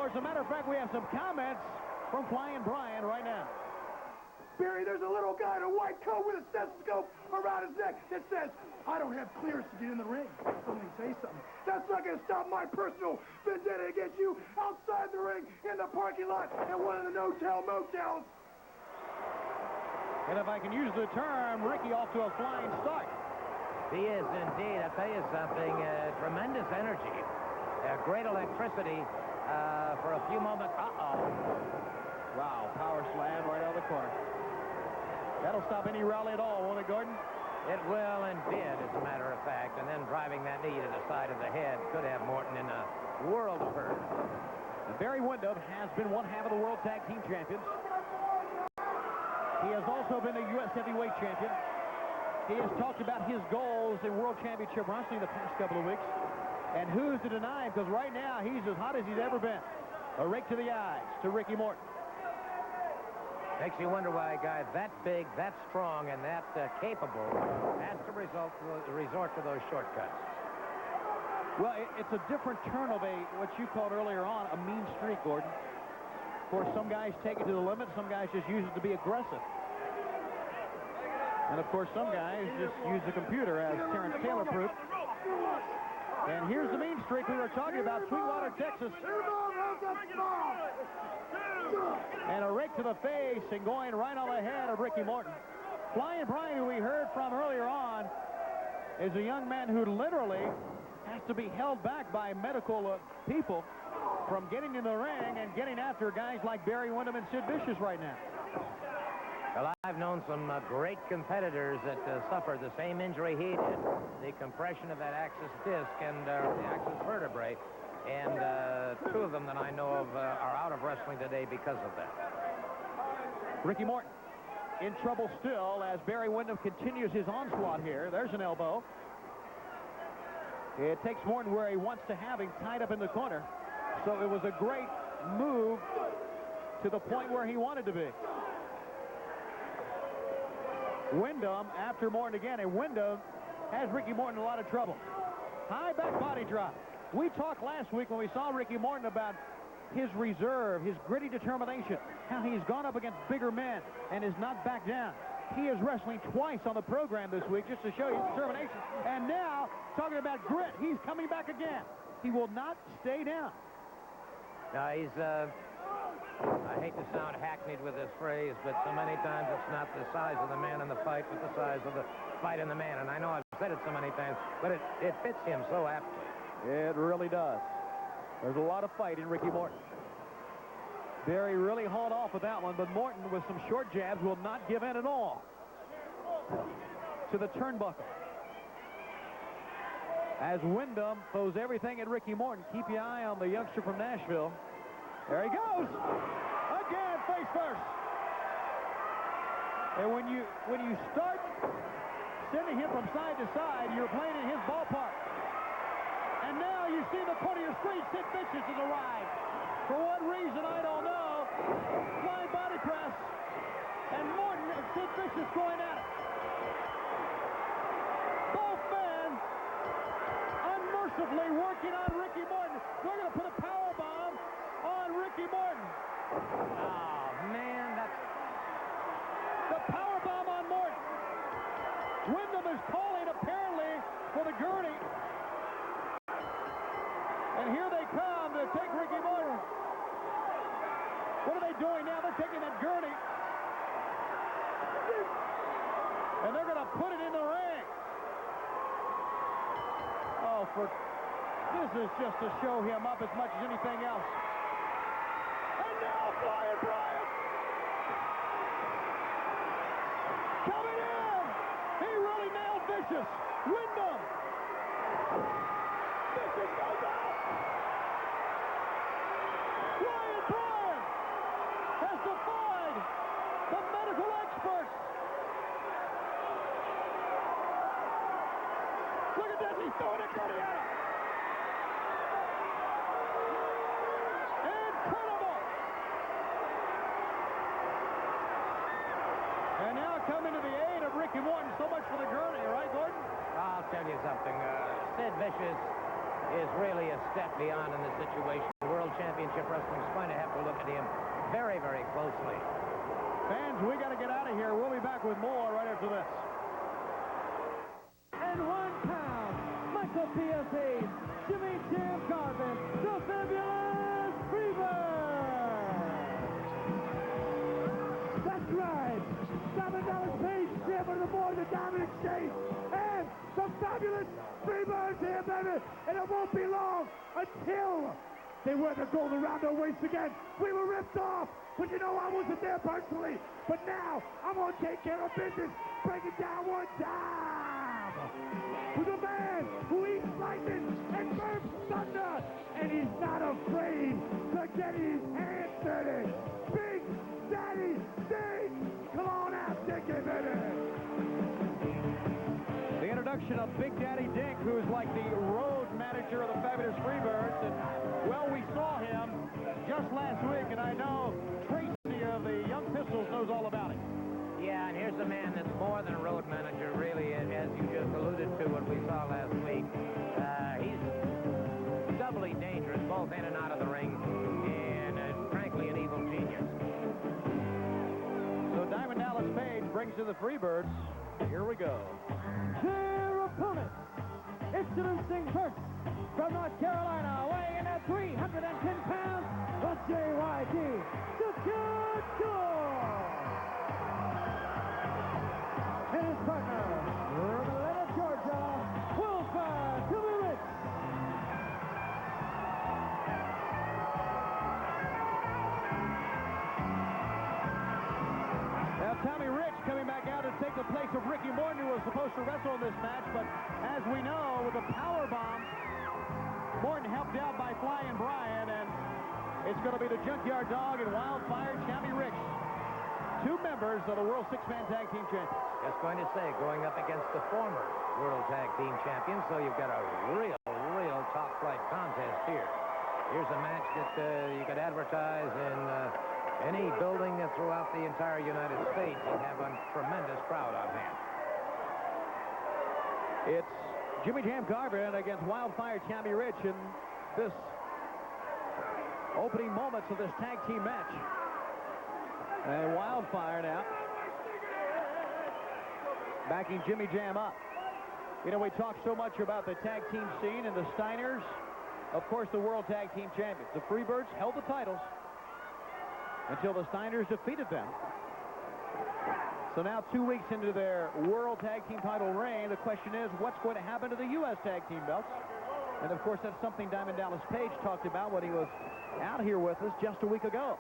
As a matter of fact, we have some comments from Flyin Brian right now. Barry, there's a little guy in a white coat with a stethoscope around his neck that says, I don't have clearance to get in the ring. So let me tell you something. That's not going to stop my personal vendetta against you outside the ring, in the parking lot, at one of the no-tell motels. And if I can use the term, Ricky off to a flying start. He is indeed. I'll tell you something, tremendous energy, great electricity for a few moments. Wow, power slam right out of the corner. That'll stop any rally at all, won't it, Gordon? It will and did, as a matter of fact. And then driving that knee to the side of the head could have Morton in a world of hurt. Barry WIndham has been one half of the World Tag Team Champions. He has also been the U.S. Heavyweight Champion. He has talked about his goals in World Championship Wrestling the past couple of weeks. And who's to deny him? Because right now, he's as hot as he's ever been. A rake to the eyes to Ricky Morton. Makes you wonder why a guy that big, that strong, and that capable has to resort to those shortcuts. Well, it's a different turn of what you called earlier on, a mean streak, Gordon. Of course, some guys take it to the limit. Some guys just use it to be aggressive. And, of course, some guys just use the computer, as Terrence Taylor proved. And here's the mean streak we were talking about, Sweetwater, Texas. And a rake to the face and going right on the head of Ricky Morton. Flyin Brian, who we heard from earlier on, is a young man who literally has to be held back by medical people from getting in the ring and getting after guys like Barry WIndham and Sid Vicious right now. Well, I've known some great competitors that suffered the same injury he did, the compression of that axis disc and the axis vertebrae. And two of them that I know of are out of wrestling today because of that. Ricky Morton in trouble still as Barry WIndham continues his onslaught here. There's an elbow. It takes Morton where he wants to have him, tied up in the corner. So it was a great move to the point where he wanted to be. WIndham after Morton again, and WIndham has Ricky Morton in a lot of trouble. High back body drop. We talked last week when we saw Ricky Morton about his reserve, his gritty determination, how he's gone up against bigger men and is not back down. He is wrestling twice on the program this week just to show you his determination. And now, talking about grit, he's coming back again. He will not stay down. Now, he's, I hate to sound hackneyed with this phrase, but so many times it's not the size of the man in the fight, but the size of the fight in the man. And I know I've said it so many times, but it fits him so aptly. It really does. There's a lot of fight in Ricky Morton. Barry really hauled off with that one, but Morton, with some short jabs, will not give in at all to the turnbuckle. As WIndham throws everything at Ricky Morton. Keep your eye on the youngster from Nashville. There he goes. Again, face first. And when you start sending him from side to side, you're playing in his ballpark. And now you see the corner of your screen, Sid Vicious has arrived. For what reason, I don't know. Flying body press. And Morton and Sid Vicious going at it. Both men unmercifully working on Ricky Morton. They're going to put a power bomb on Ricky Morton. Oh, man, that's... The power bomb on Morton. WIndham is calling, apparently, for the gurney. And here they come to take Ricky Morton. What are they doing now? They're taking that gurney. And they're going to put it in the ring. Oh, this is just to show him up as much as anything else. And now Flyin Brian. Coming in. He really nailed Vicious. WIndham. Vicious goes out. Flyin Brian has defied the medical experts. Look at this, he's throwing a gurney at him. Incredible. And now coming to the aid of Ricky Morton. So much for the gurney, right, Gordon? I'll tell you something. Sid Vicious is really a step beyond in this situation. World World Championship Wrestling is going to have to look at him very, very closely. Fans, we got to get out of here. We'll be back with more right after this. And 1 pound, Michael P.S. Hayes, Jimmy Jam Garvin, the Fabulous Freebirds. That's right. $7 Page here for the boys of Diamond Exchange. And the Fabulous Freebirds here, baby. And it won't be long until they wear the gold around their waist again. We were ripped off, but you know I wasn't there personally. But now I'm going to take care of business. Break it down one time. To the man who eats lightning and burns thunder. And he's not afraid to get his hands dirty. Big Daddy Dink. Come on out, Dickie, baby. The introduction of Big Daddy Dink, who is like the road manager of the Fabulous Freebirds. And, well, we saw him just last week, and I know Tracy of the Young Pistols knows all about it. Yeah, and here's a man that's more than a road manager, really, as you just alluded to what we saw last week. He's doubly dangerous, both in and out of the ring, and frankly, an evil genius. So Diamond Dallas Page brings in the Freebirds. Here we go. Their opponents, introducing first from North Carolina, weighing in at 310 pounds, the JYD, Junkyard Dog. And his partner, from Atlanta, Georgia, Wildfire, Tommy Rich. Now Tommy Rich coming back out to take the place of Ricky Morton, who was supposed to wrestle in this match, but as we know, with the power bomb, Morton helped out by Flyin Brian, and it's going to be the Junkyard Dog and Wildfire Tommy Rich, two members of the World Six-Man Tag Team Champions. Just going to say, going up against the former World Tag Team Champions, so you've got a real top-flight contest here. Here's a match that you could advertise in any building throughout the entire United States and have a tremendous crowd on hand. It's Jimmy Jam Garvin against Wildfire Tommy Rich in this opening moments of this tag team match. And Wildfire now backing Jimmy Jam up. You know, we talk so much about the tag team scene and the Steiners. Of course, the World Tag Team Champions. The Freebirds held the titles until the Steiners defeated them. So now 2 weeks into their World Tag Team title reign, the question is, what's going to happen to the U.S. Tag Team belts? And, of course, that's something Diamond Dallas Page talked about when he was out here with us just a week ago.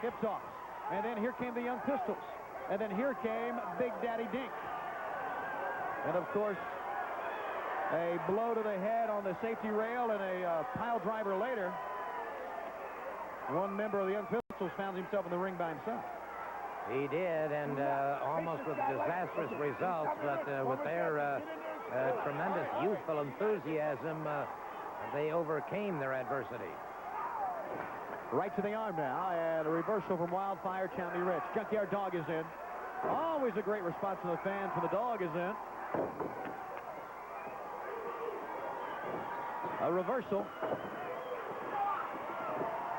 Hip toss. And then here came the Young Pistols. And then here came Big Daddy Dink. And, of course, a blow to the head on the safety rail and a pile driver later. One member of the Young Pistols found himself in the ring by himself. He did, and almost with disastrous results, but with their tremendous youthful enthusiasm, they overcame their adversity. Right to the arm now, and a reversal from Wildfire Tommy Rich. Junkyard Dog is in. Always a great response from the fans when the Dog is in. A reversal.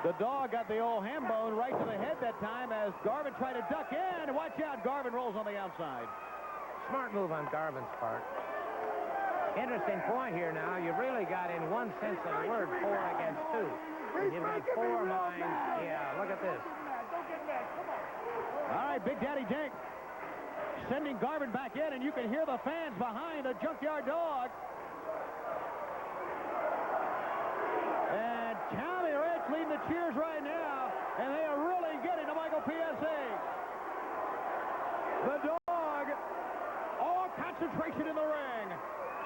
The Dog got the old ham bone right to the head that time as Garvin tried to duck in. Watch out, Garvin rolls on the outside. Smart move on Garvin's part. Interesting point here now. You've really got, in one sense of the word, 4 against 2. You've got 4 minds. Yeah, look at this. All right, Big Daddy Dink sending Garvin back in, and you can hear the fans behind the Junkyard Dog. And Tommy Rich leading the cheers right now, and they are really getting to Michael P.S.A. The Dog, all concentration in the ring.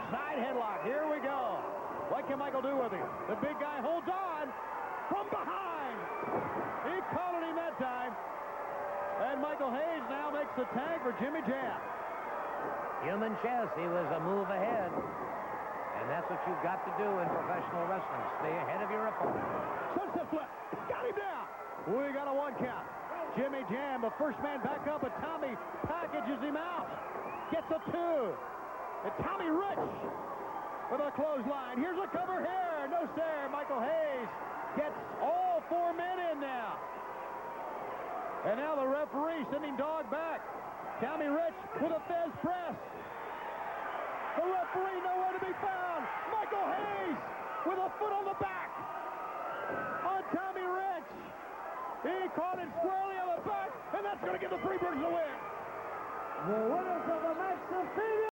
Side headlock, here we go. What can Michael do with him? The big guy holds on from behind. He caught him that time. And Michael Hayes now makes the tag for Jimmy Jam. Human chess, he was a move ahead. And that's what you've got to do in professional wrestling. Stay ahead of your opponent. Sunset flip. Got him down. We got a 1 count. Jimmy Jam, the first man back up, but Tommy packages him out. Gets a 2. And Tommy Rich with a clothesline. Here's a cover here. No sir. Michael Hayes gets all 4 men in now. And now the referee sending Dog back. Tommy Rich with a Fez press. The referee nowhere to be found. Michael Hayes with a foot on the back on Tommy Rich. He caught him squarely on the back, and that's going to give the Freebirds the win. The winners of the match, the Fabulous